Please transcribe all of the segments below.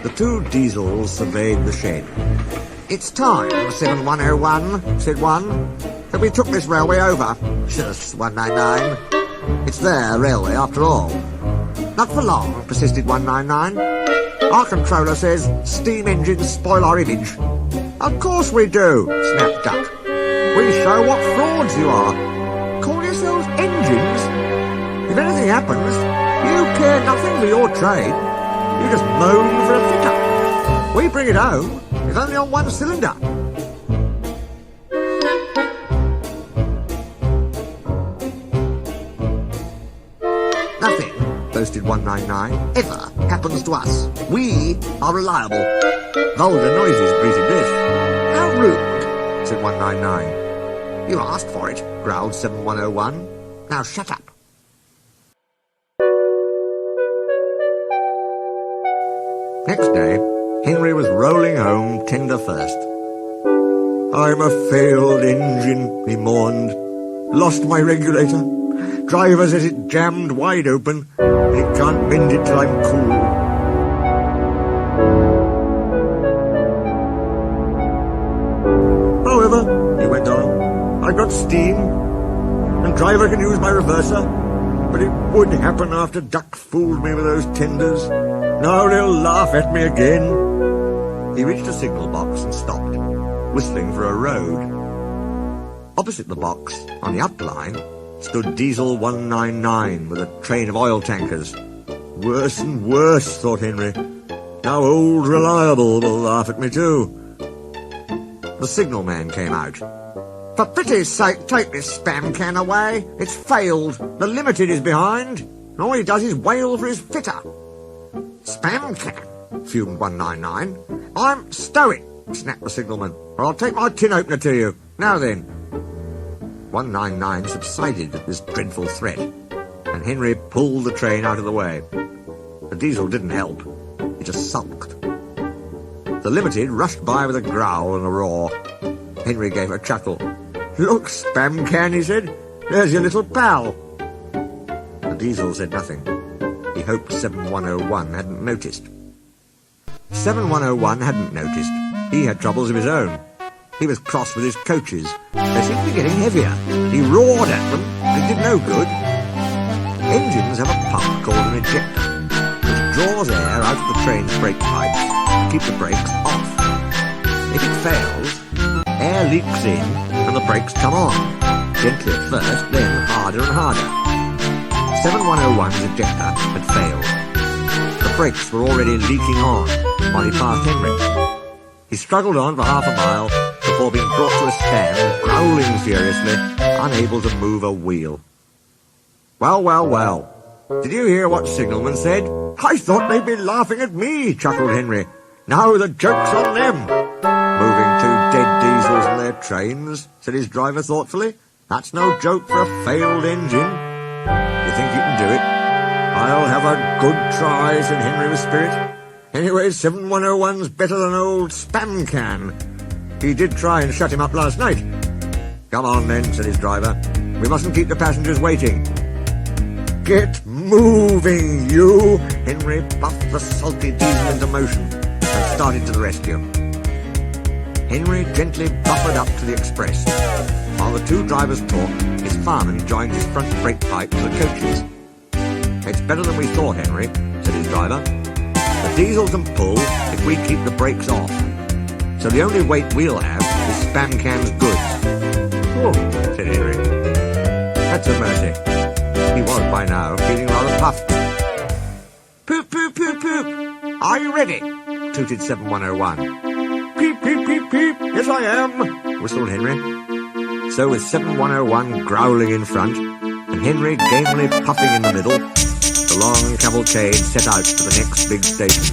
The two diesels surveyed the shed. "It's time, 7101, said one, that we took this railway over. Shush, 199. It's their railway after all." "Not for long," persisted 199. "Our controller says steam engines spoil our image." "Of course we do," snapped Duck. "We show what frauds you are. Call yourselves engines? If anything happens, you care nothing for your trade. You just moan for a fitter. We bring it home, if only on one cylinder." "Nothing," boasted 199, "ever happens to us. We are reliable." Vulgar noises greeted this. "How rude," said 199. "You asked for it," growled 7101. "Now shut up." Next day, Henry was rolling home tender first. "I'm a failed engine," he mourned. "Lost my regulator. Driver says it jammed wide open, and he can't mend it till I'm cool." "However," he went on, "I've got steam, and driver can use my reverser, but it would happen after Duck fooled me with those tenders. Now they'll laugh at me again." He reached a signal box and stopped, whistling for a road. Opposite the box, on the up line, stood Diesel 199 with a train of oil tankers. Worse and worse, thought Henry. Now old Reliable will laugh at me too. The signalman came out. "For pity's sake, take this spam can away. It's failed. The Limited is behind. And all he does is wail for his fitter." "Spam can?" fumed 199. "I'm stow it," snapped the signalman, "or I'll take my tin opener to you. Now then." 199 subsided at this dreadful threat, and Henry pulled the train out of the way. The diesel didn't help. It just sulked. The Limited rushed by with a growl and a roar. Henry gave a chuckle. "Look, spam can," he said. "There's your little pal." The diesel said nothing. He hoped 7101 hadn't noticed. 7101 hadn't noticed. He had troubles of his own. He was cross with his coaches. They seemed to be getting heavier. He roared at them, but it did no good. Engines have a pump called an ejector, which draws air out of the train's brake pipes to keep the brakes off. If it fails, air leaks in and the brakes come on, gently at first, then harder and harder. 7101's ejector had failed. The brakes were already leaking on while he passed Henry. He struggled on for half a mile before being brought to a stand, growling furiously, unable to move a wheel. "Well, well, well. Did you hear what Signalman said? I thought they'd be laughing at me," chuckled Henry. "Now the joke's on them." "Moving two dead diesels and their trains," said his driver thoughtfully. "That's no joke for a failed engine. You think you can do it?" "I'll have a good try," said Henry with spirit. "Anyway, 7101's better than old Spam Can. He did try and shut him up last night." "Come on then," said his driver. "We mustn't keep the passengers waiting." "Get moving, you!" Henry buffed the sulky diesel into motion and started to the rescue. Henry gently buffered up to the express. While the two drivers talked, his fireman joined his front brake pipe to the coaches. "It's better than we thought, Henry," said his driver. "The diesel can pull if we keep the brakes off. So the only weight we'll have is Spam Can's goods." "Oh," said Henry. "That's a mercy." He was, by now, feeling rather puffed. "Poop, poop, poop, poop. Are you ready?" tooted 7101. "Peep, peep, peep, peep. Yes, I am," whistled Henry. So with 7101 growling in front, and Henry gamely puffing in the middle, the long cavalcade set out for the next big station.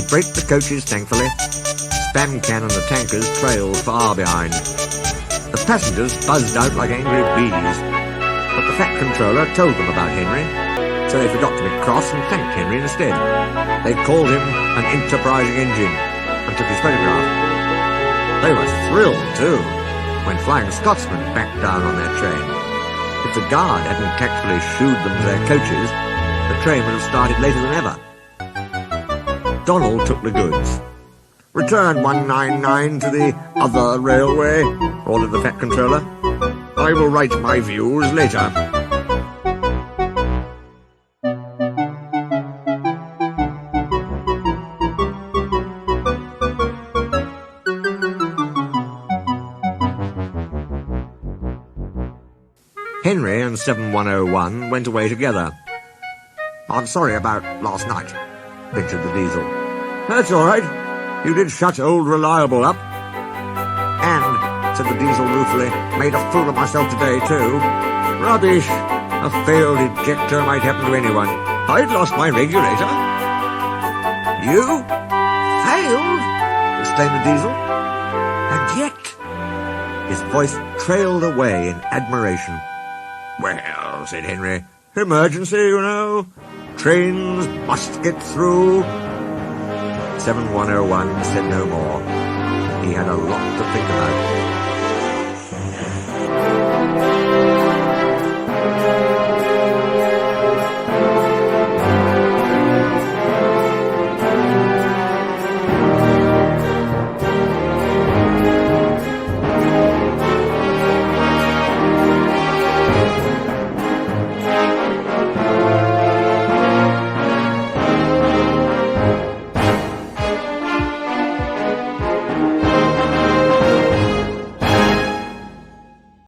braked the coaches thankfully. Spam can and the tankers trailed far behind. The passengers buzzed out like angry bees, but the Fat Controller told them about Henry, so they forgot to be cross and thanked Henry instead. They called him an enterprising engine and took his photograph. They were thrilled too when Flying Scotsman backed down on their train. If the guard hadn't tactfully shooed them to their coaches, the train would have started later than ever. Donald took the goods. "Return 199 to the other railway," ordered the Fat Controller. "I will write my views later." Henry and 7101 went away together. "I'm sorry about last night," ventured the Diesel. "That's all right. You did shut old Reliable up." "And," said the Diesel ruefully, "made a fool of myself today, too." "Rubbish. A failed ejector might happen to anyone. I'd lost my regulator." "You? Failed?" exclaimed the Diesel. "And yet..." His voice trailed away in admiration. "Well," said Henry, "emergency, you know. Trains must get through." 7101 said no more. He had a lot to think about.